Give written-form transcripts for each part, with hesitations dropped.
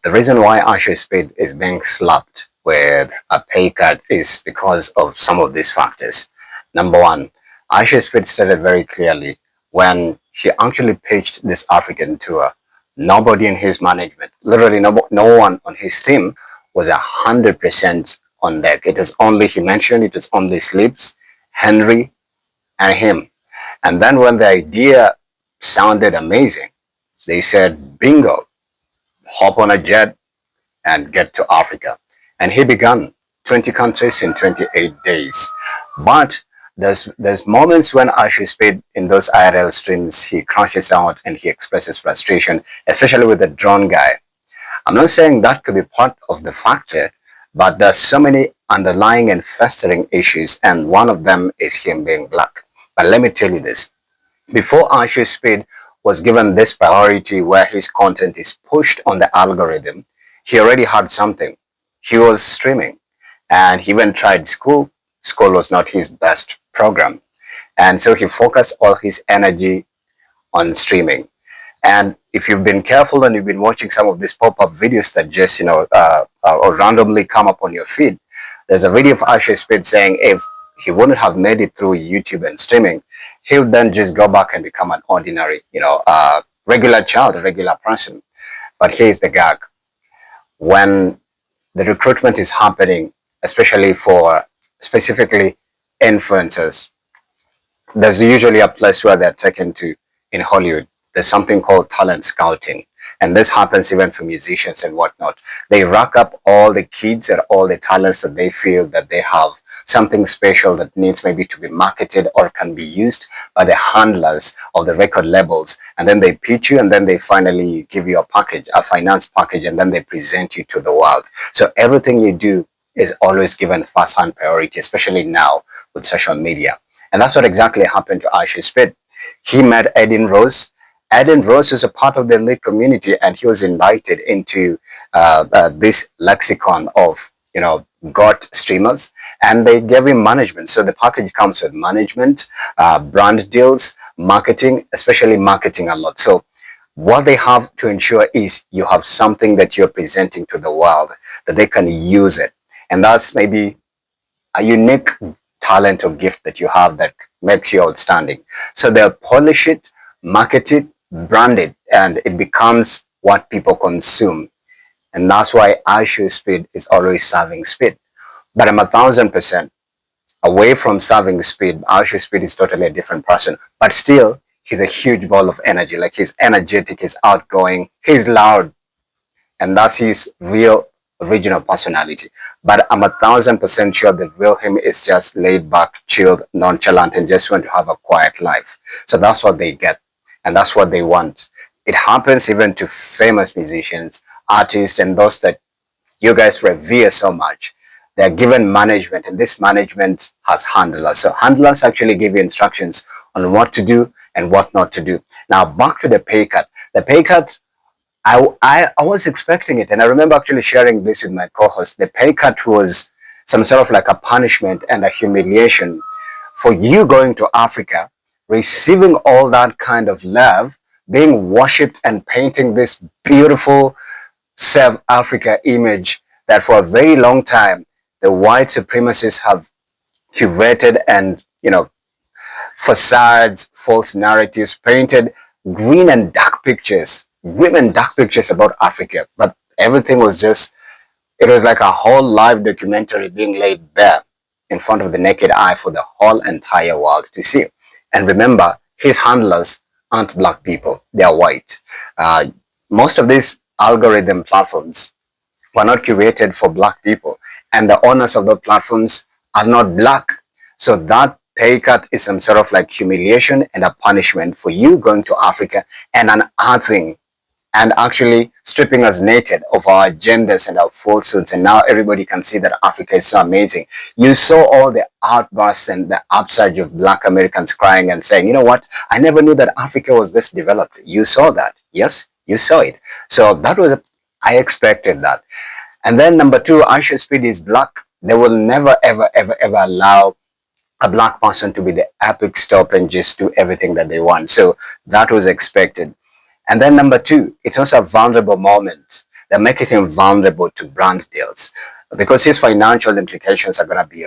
The reason why ISHOWSPEED is being slapped with a pay cut is because of some of these factors. Number one, ISHOWSPEED stated very clearly when he actually pitched this African tour, nobody in his management, literally no one on his team was 100% on deck. It was only, he mentioned, it was only Sleeps, Henry, and him. And then when the idea sounded amazing, they said, bingo, hop on a jet and get to Africa. And he began 20 countries in 28 days. But there's moments when ISHOWSPEED in those IRL streams, he crashes out and he expresses frustration, especially with the drone guy. I'm not saying that could be part of the factor, but there's so many underlying and festering issues, and one of them is him being black. But let me tell you this. Before ISHOWSPEED was given this priority where his content is pushed on the algorithm, he already had something. He was streaming, and he even tried school. School was not his best program. And so he focused all his energy on streaming. And if you've been careful and you've been watching some of these pop-up videos that just, or randomly come up on your feed, there's a video of ISHOWSPEED saying if he wouldn't have made it through YouTube and streaming, he'll then just go back and become an ordinary, regular child, a regular person. But here's the gag. When the recruitment is happening, especially for specifically influencers, there's usually a place where they're taken to in Hollywood. There's something called talent scouting. And this happens even for musicians and whatnot. They rack up all the kids and all the talents that they feel that they have something special that needs maybe to be marketed or can be used by the handlers of the record labels. And then they pitch you, and then they finally give you a package, a finance package, and then they present you to the world. So everything you do is always given first-hand priority, especially now with social media. And that's what exactly happened to ISHOWSPEED. He met Eden Rose. Eden Rose is a part of the elite community, and he was invited into this lexicon of, GOAT streamers, and they gave him management. So the package comes with management, brand deals, marketing, especially marketing a lot. So what they have to ensure is you have something that you're presenting to the world, that they can use it. And that's maybe a unique talent or gift that you have that makes you outstanding. So they'll polish it, market it, brand it, and it becomes what people consume. And that's why ISHOWSPEED is always serving speed. But I'm 1,000% away from serving speed. ISHOWSPEED is totally a different person. But still, he's a huge ball of energy. Like, he's energetic, he's outgoing, he's loud. And that's his real original personality. But I'm 1,000% sure the real him is just laid back, chilled, nonchalant, and just want to have a quiet life. So that's what they get. And that's what they want. It happens even to famous musicians, artists, and those that you guys revere so much. They're given management, and this management has handlers. So handlers actually give you instructions on what to do and what not to do. Now, back to the pay cut. The pay cut, I was expecting it, and I remember actually sharing this with my co-host. The pay cut was some sort of like a punishment and a humiliation for you going to Africa, receiving all that kind of love, being worshipped and painting this beautiful South Africa image that for a very long time the white supremacists have curated, and facades, false narratives, painted grim and dark pictures about Africa. But everything was just, it was like a whole live documentary being laid bare in front of the naked eye for the whole entire world to see. And remember, his handlers aren't black people, they are white. Most of these algorithm platforms were not curated for black people, and the owners of those platforms are not black. So that pay cut is some sort of like humiliation and a punishment for you going to Africa and unearthing and actually stripping us naked of our agendas and our falsehoods. And now everybody can see that Africa is so amazing. You saw all the outbursts and the upsurge of black Americans crying and saying, you know what, I never knew that Africa was this developed. You saw that. Yes, you saw it. So that was, I expected that. And then number two, ISHOWSPEED is black. They will never, ever, ever, ever allow a black person to be the epic stop and just do everything that they want. So that was expected. And then number two, it's also a vulnerable moment. they're making him vulnerable to brand deals because his financial implications are going to be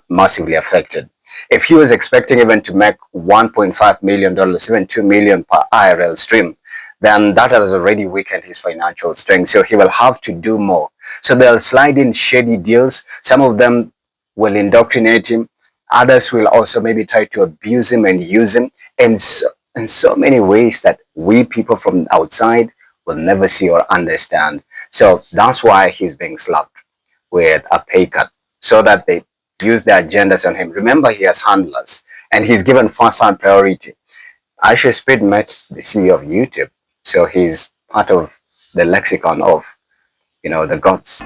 massively affected. If he was expecting even to make $1.5 million, even $2 million per IRL stream, then that has already weakened his financial strength. So he will have to do more. So they'll slide in shady deals. Some of them will indoctrinate him. Others will also maybe try to abuse him and use him in so many ways that we people from outside will never see or understand. So that's why he's being slapped with a pay cut, so that they use their agendas on him. Remember, he has handlers and he's given first-hand priority. ISHOWSPEED met the CEO of YouTube, so he's part of the lexicon of, the gods.